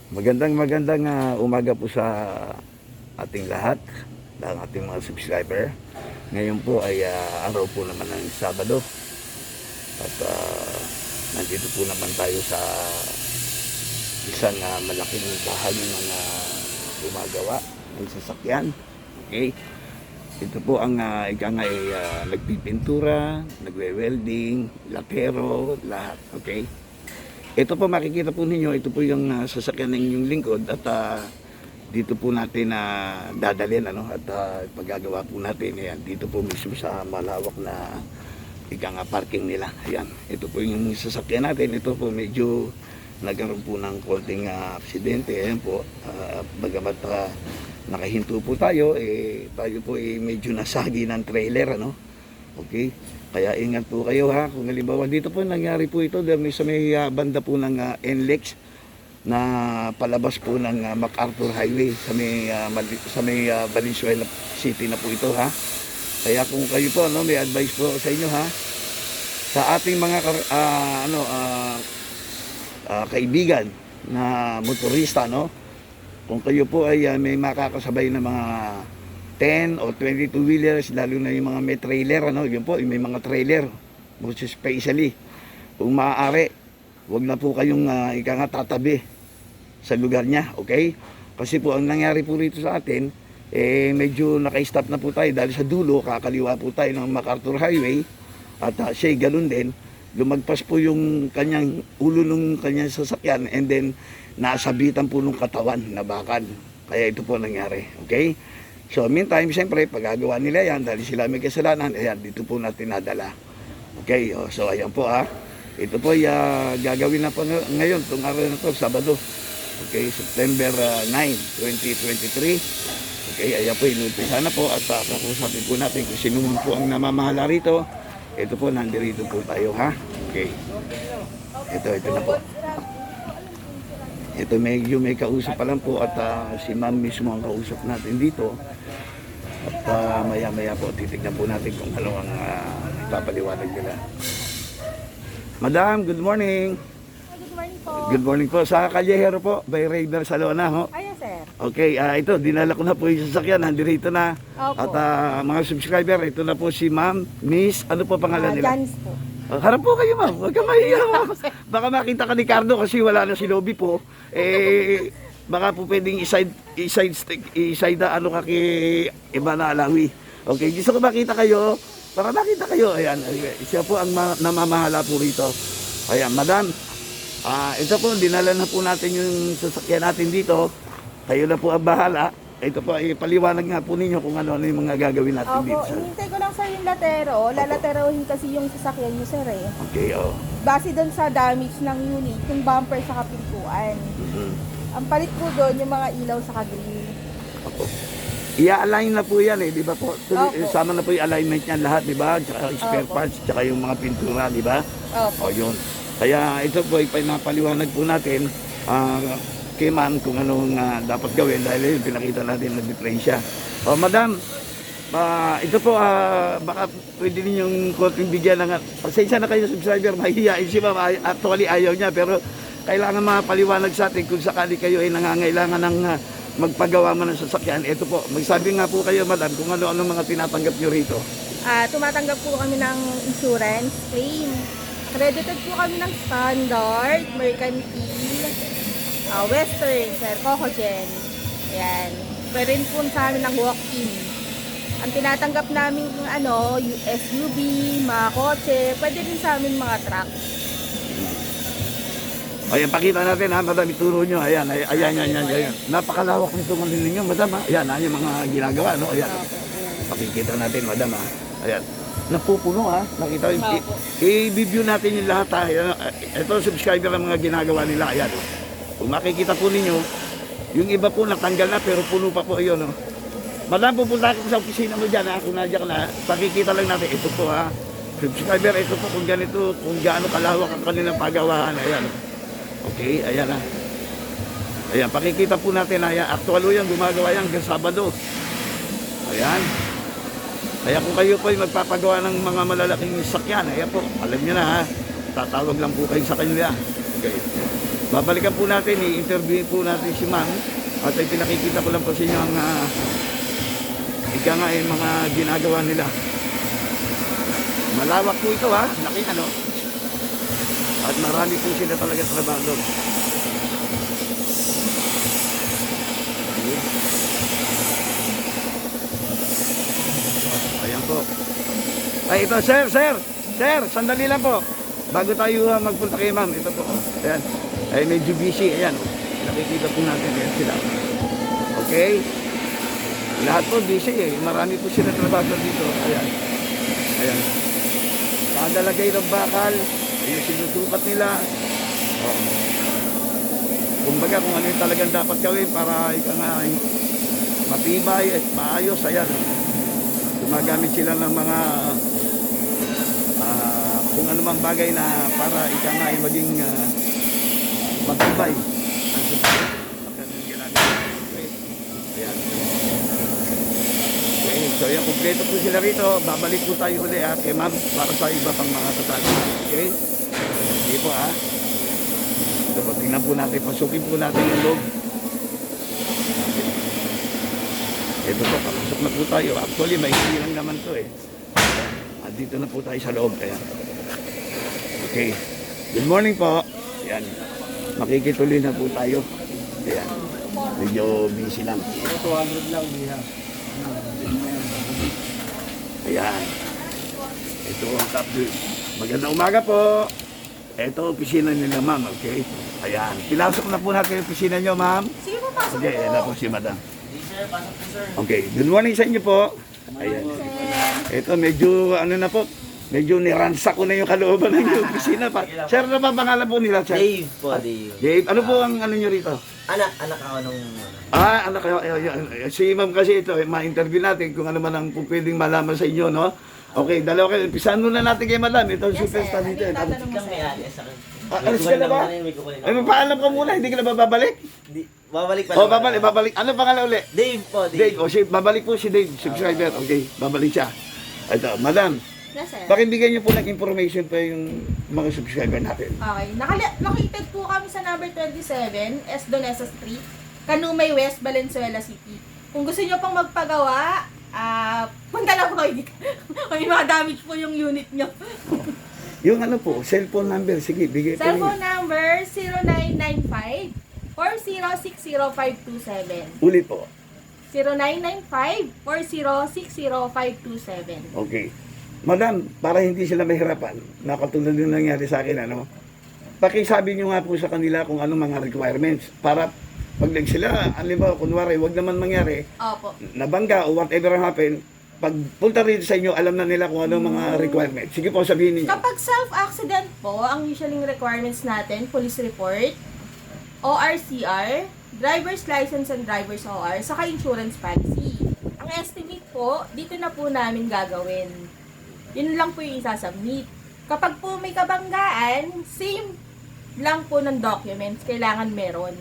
Magandang umaga po sa ating lahat, ng ating mga subscriber. Ngayon po ay araw po naman ng Sabado at nandito po naman tayo sa isang malaking bahagi ng gumagawa ng sasakyan. Okay? Ito po ang ika nga ay nagpipintura, nagwe-welding, lapero, lahat. Okay? Ito po makikita po ninyo, ito po yung sasakyan ng inyong lingkod at dito po natin dadalhin at paggagawa po natin ayan, dito po mismo sa malawak na parking nila. Ayan, ito po yung sasakyan natin. Ito po medyo nagkaroon po ng konting aksidente. Ayan po, bagamat nakahinto po tayo, tayo po medyo nasagi ng trailer, okay. Kaya ingat po kayo kung halimbawa dito po nangyari po ito sa may banda po ng NLEX na palabas po ng MacArthur Highway sa may Valenzuela City na po ito Kaya kung kayo po may advice po sa inyo sa ating mga kaibigan na motorista kung kayo po ay may makakasabay na mga 10 o 22 wheelers, lalo na yung mga may trailer, yun po, may mga trailer, most especially, kung maaari, wag na po kayong tatabi sa lugar niya, okay? Kasi po, ang nangyari po rito sa atin, medyo naka-stop na po tayo dahil sa dulo, kakaliwa po tayo ng MacArthur Highway, at siya ganun din, lumagpas po yung kanyang ulo ng kanyang sasakyan, and then, nasabitan po ng katawan na bakal. Kaya ito po nangyari, okay? So, meantime, siyempre, paggagawa nila yan, dahil sila may kasalanan, ayan, dito po natin nadala. Okay, so ayan po Ito po ay gagawin na po ngayon, itong araw na to, Sabado. Okay, September 9, 2023. Okay, ayan po, inumpisa na po at kakusapin po natin kung sino po ang namamahala rito. Ito po, nandirito po tayo, Okay. Ito na po. Ito medyo may kausap pa lang po at si ma'am mismo ang kausap natin dito. At maya-maya po titignan po natin kung ano ang ipapaliwanag nila. Madam, good morning. Good morning po. Good morning po. Sa Callejero po, by Raider Salona Ayan, sir. Okay, ito, dinala ko na po yung sasakyan, nandito na. Opo. At mga subscriber, ito na po si ma'am, Miss, ano po pangalan nila? Janice po. Harap po kayo ma'am, huwag ka mahiya ma'am. Baka makita ka ni Cardo kasi wala na si Lobby po. Baka po pwedeng iside na ka kay iba na Alawi. Okay, gusto ko makita kayo, para makita kayo. Ayan, siya po ang namamahala po rito. Ayan, madam, ito po, dinala na po natin yung sasakyan natin dito. Kayo na po ang bahala. Ito po, paliwanag nga po ninyo kung ano yung mga gagawin natin dito. Opo, hinintay ko lang sir yung latero. Lalaterohin kasi yung sasakyan nyo sir Okay, Base doon sa damage ng unit, yung bumper sa kapintuan. Ang palit po doon yung mga ilaw sa grill. Opo. I-align na po yan di ba po? Sama na po yung alignment niyan lahat, di ba? Tsaka spare parts, tsaka yung mga pintura, di ba? Opo. Yun. Kaya ito po, pinapaliwanag po natin kay ma'am kung anong dapat gawin dahil pinakita natin na diferensya. Madam, ito po, baka pwede ninyong konting bigyan ng, pasensya na kayo subscriber, mahihiyain si ma'am, actually ayaw niya, pero kailangan mapaliwanag sa atin kung sakali kayo ay nangangailangan ng magpagawa mo ng sasakyan. Ito po, magsabi nga po kayo madam kung ano mga tinatanggap nyo rito. Tumatanggap po kami ng insurance claim. Credited po kami ng Standard, Mercantile, Western, sir, Cocogen. Ayan. Pwede rin po sa amin ng walk-in. Ang tinatanggap namin SUV, mga kotse, pwede rin sa amin mga truck. Ayan, pakita natin madam, ituro nyo. Ayan. Napakalawak nito ng ninyo, madam Ayan, yung mga ginagawa, Ayan. Pakikita natin, madam Ayan. Napupuno nakita yung i-review natin yung lahat Ito subscriber ang mga ginagawa nila. Ayan. Kung makikita po ninyo, yung iba po natanggal na pero puno pa po yun. Madam, pupunta ko sa opisina mo dyan kung nandiyan ka na, pakikita lang natin. Ito po subscriber, ito po kung ganito, kung gaano kalawak ang kanilang pagawaan. Ayan. Okay, ayan Ayan, pakikita po natin actual yan, gumagawa yan hanggang Sabado. Ayan. Kaya kung kayo po ay magpapagawa ng mga malalaking sakyan, ayan po, alam nyo na tatawag lang po kayo sa kanila. Okay. babalikan po natin, i-interview po natin si ma'am. At ay pinakikita ko lang po sa inyo ang ika nga yung mga ginagawa nila. Malawak po ito ha, laki ano. At marami po sila talaga trabaho. Ayan po. Ay ito sir, sandali lang po. Bago tayo magpunta kay ma'am, ito po. Ayan. Ay medyo busy, ayan. Nakikita po natin ayan sila. Okay? Lahat po busy eh. Marami po sila trabaho dito. Ayan. Ayan. Pagalagay ng bakal, yung sinusukat nila. Oh. Kumbaga kung ano yung talagang dapat gawin para ika nga matibay at maayos, ayan. Gumagamit sila ng mga kung ano mang bagay na para ika nga ay maging matibay. Ang support. Okay. Ayan. Okay, so yan, kumpleto po sila rito. Babalik po tayo ulit kay ma'am para sa iba pang mga tatanong. Okay? Sige po Ito po, tingnan po natin. Pasukin po natin yung loob. Ito po, papasok na po tayo. Actually, may lang naman to eh. Dito na po tayo sa loob. Ayan. Okay. Good morning po. Ayan. Makikituloy na po tayo. Ayan. Medyo busy lang. 200 lang, diha. Ayan. Ito ang top view. Magandang umaga po. Ito, opisina nila, ma'am. Okay? Ayan. Pinasok na po natin yung opisina nyo, ma'am. Sige po, pasok Okay, po. ayan na po si madam. Di sir, pasok po sir. Okay, good morning sa inyo po. Ayan. Sir. Ito, medyo, ano na po, medyo niransak ko na yung kalooban ng inyong opisina pa. Sir, ano ba pangalan po nila, sir? Dave po, Dave. Dave, ano po ang ano nyo rito? Anak ako nung... Anak kayo, si ma'am kasi ito, ma-interview natin kung ano man ang kung pwedeng malaman sa inyo, no? Okay, dalawa kayo. Umpisahan muna natin kay madam. Ito ang Yes, superstar sir. dito. Ano yung tatanong mo, Ikaw may sir? alis sa akin. Alis ka na ba? Ay, magpaalam ka muna. Hindi ka na ba babalik? Babalik pa O, babalik. Ano pangalan ulit? Dave po, Dave. Dave. O, babalik po si Dave, subscriber. Okay, babalik siya. Ito, madam, Yes, sir. pakibigyan niyo po ng information pa yung mga subscriber natin. Okay. Located po kami sa number 27, S. Donesa Street, Canumay West, Valenzuela City. Kung gusto niyo pang magpagawa, punta lang po kayo dito. May mga damage po yung unit niyo. Yung ano po, cellphone number, sige, bigay po Cellphone niyo. number 0995 4060527. Ulit po. 0995 4060527. Okay. Madam, para hindi sila mahirapan, nakatulad yung nangyari sa akin, ano, pakisabi nyo nga po sa kanila kung anong mga requirements para pag sila, alimbawa, kunwari, wag naman mangyari, Opo. nabangga o whatever happen, pag punta rito sa inyo, alam na nila kung anong mga requirements. Sige po, sabihin niyo. Kapag self-accident po, ang usually requirements natin, police report, ORCR, driver's license and driver's OR, saka insurance policy. Ang estimate po, dito na po namin gagawin. Yun lang po yung isasubmit. Kapag po may kabanggaan, same lang po ng documents, kailangan meron.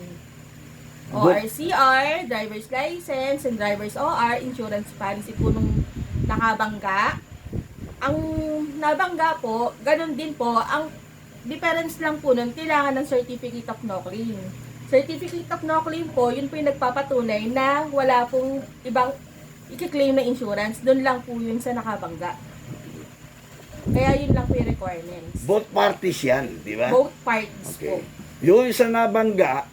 ORCR, driver's license, and driver's OR, insurance policy po nung nakabangga. Ang nabangga po, ganun din po, ang difference lang po nun, kailangan ng certificate of no claim. Certificate of no claim po, yun po yung nagpapatunay na wala pong ibang i-claim na insurance. Doon lang po yun sa nakabangga. Kaya yun lang po yung requirements. Both parties yan, di ba? Both parties Okay. po. Yung isa nabangga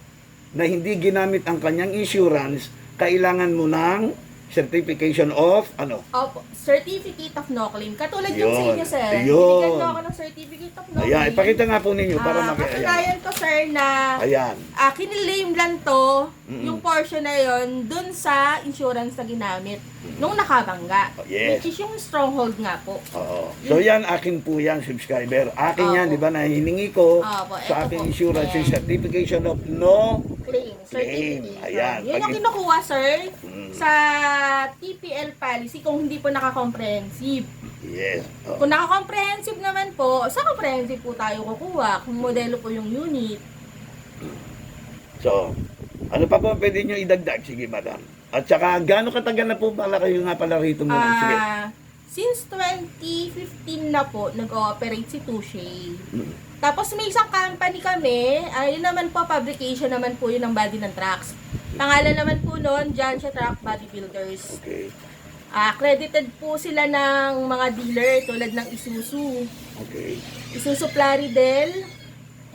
na hindi ginamit ang kanyang insurance, kailangan mo ng certification of ano? Opo, certificate of no claim. Katulad yung sa Yun. inyo, sir. Yun. Binigyan ko ako ng certificate of no claim. Ayan, ipakita nga po ninyo para Katunayan ko, sir, na Ayan. kinilame lang to, Mm-mm. yung portion na yon dun sa insurance na ginamit nung nakabangga. Yes. Which is yung stronghold nga po. Oo. So yan, akin po yan, subscriber. Akin yan, Opo. di ba, na hiningi ko Opo, sa eto aking po. insurance yung Ayan. certification of no. Claim. Certificate. Ayan. Yun yung Pag- kinukuha, sir, Mm. sa TPL policy kung hindi po naka-comprehensive. Yes. Oh. Kung naka-comprehensive naman po, sa comprehensive po tayo kukuha kung modelo po yung unit. So, ano pa po pwede nyo idagdag? Sige, madam. At saka, gaano katagal na po pala kayo nga pala rito muna? Sige. Since 2015 na po, nag-ooperate si Touche. Mm. Tapos may isang company kami, yun naman po, fabrication naman po yun ng body ng trucks. Pangalan naman po nun, Jansha Truck Bodybuilders. Okay. Accredited po sila ng mga dealer tulad ng Isuzu. Okay. Isuzu Plaridel,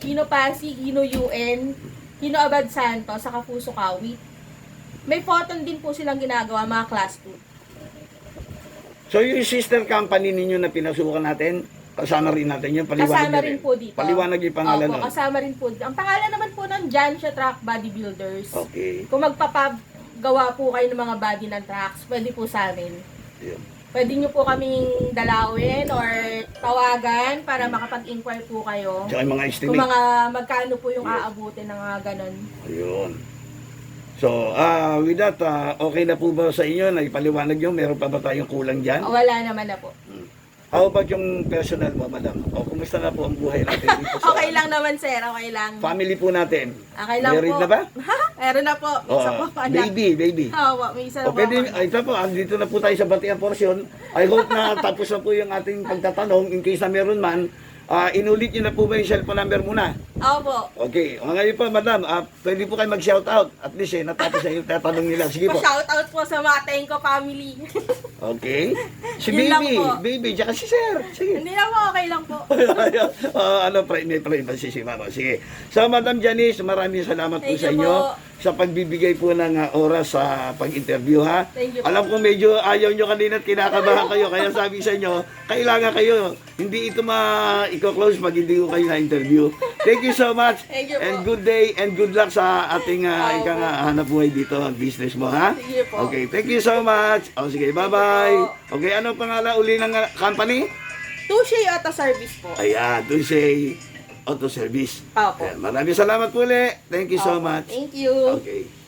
Hino Pasig, Hino UN, Hino Abad Santos, saka Fuso Kawit. May photon din po silang ginagawa, mga class 2. So yung sister company ninyo na pinasukan natin, kasama rin natin yun, paliwanag Kasama na rin po dito. Paliwanag yung pangalan Opo, nun. kasama rin po. Ang pangalan naman po ng Jansha Truck Bodybuilders. Okay. Kung magpapagawa po kayo ng mga body ng trucks, pwede po sa amin. Yun. Pwede nyo po kaming dalawin or tawagan para makapag-inquire po kayo. Tsaka yung mga Kung estimate. mga magkano po yung Yes. aabutin ng mga ganon. Ayun. So, with that, okay na po ba sa inyo? Naipaliwanag nyo, meron pa ba tayong kulang dyan? Wala naman na po. How about yung personal mo, madam? O, kumusta na po ang buhay natin dito sa Okay lang naman, sir. Okay lang. family po natin? Okay lang Married po. na ba? Meron na po. May isa po. anak. Baby. Oo, may isa na O po. pwede, ako. ito po, andito na po tayo sa Batian Portion. I hope na tapos na po yung ating pagtatanong. In case na meron man, inulit nyo na po ba yung cellphone number muna? Opo. Okay, o ngayon po, madam, pwede po kayo mag-shoutout. At least, natapos na yung tatanong nila. Sige po. Pa-shoutout po sa mga Tenko family. Okay. Si Yun lang baby, po. baby, tsaka si sir. Sige. Hindi na po, okay lang po. May privacy si mama. Sige. So, Madam Janice, maraming salamat po Thank sa you inyo po. sa pagbibigay po ng oras sa pag-interview, ha? Thank you po. Alam ko medyo ayaw nyo kanina at kinakabahan kayo, kaya sabi sa inyo, kailangan kayo. Hindi ito i-close pag hindi ko kayo na-interview. Thank you so much. Thank you po. And good day and good luck sa ating Opo. hanap buhay dito, ang business mo, ha? Sige po. Okay, thank you so much. O sige, bye-bye. Okay, ano pangalan uli ng company? Touche Auto Service po. Ayan, doon say auto service. Opo. Ayan, maraming salamat po ulit. Thank you so Opo. much. Thank you. Okay.